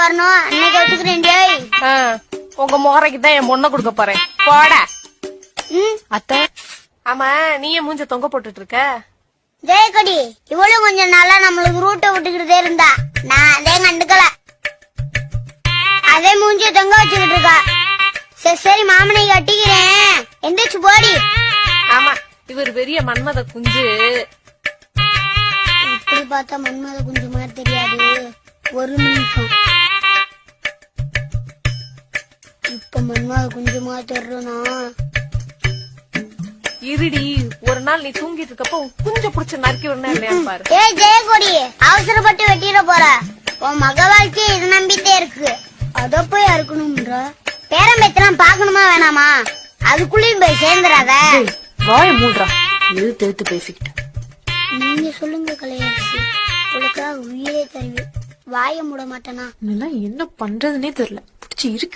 வரணும், அன்னைக்கு வச்சுக்கிறேன். உங்க முகரைக்கு தான் என் பொண்ணை கொடுக்க போறேன். போட அத்தை. ஆமா, நீ ஏன் மூஞ்ச தொங்க போட்டுட்டு இருக்க? ஜெயக்கொடி இவளும் கொஞ்சம் நாளா நம்மளுக்கு ரூட்டை விட்டுக்கிட்டே இருந்தா, நான் அதே கண்டுக்கல. அதே மூஞ்சிய தொங்க வச்சுக்கிட்டு இருக்கா. சரி சரி, மாமனை கட்டிக்கிறேன், எந்திரிச்சு போடி. ஆமா, இவர் பெரிய மன்மத குஞ்சு. இப்படி பார்த்தா மன்மத குஞ்சு மாதிரி தெரியாது. ஒரு நிமிஷம், இப்ப மன்மத குஞ்சு மாதிரி தெரியும்னா இருடி, ஒரு நாள் நீ தூங்கிட்டு இருக்கப்ப குஞ்ச புடிச்சு நறுக்கி விடணும் இல்லையான்னு பாரு. ஏய் ஜெயக்கொடி, அவசரப்பட்டு வெட்டிட போற. உன் மக வாழ்க்கை இது நம்பிட்டே இருக்கு, அத போய் அறுக்கணும்ன்ற. பேரம்பேத்தெல்லாம் பாக்கணுமா வேணாமா? அதுக்குள்ளயும் போய் சேர்ந்துடாத. வாய மூடுறா, எழுத்து எழுத்து பேசிக்கிட்டு. நீங்க சொல்லுங்க கலையரசி, உனக்காக உயிரே தருவேன். வாய மூட மாட்டேனா? என்ன பண்றதுன்னே தெரியல, பிடிச்சி இருக்கு.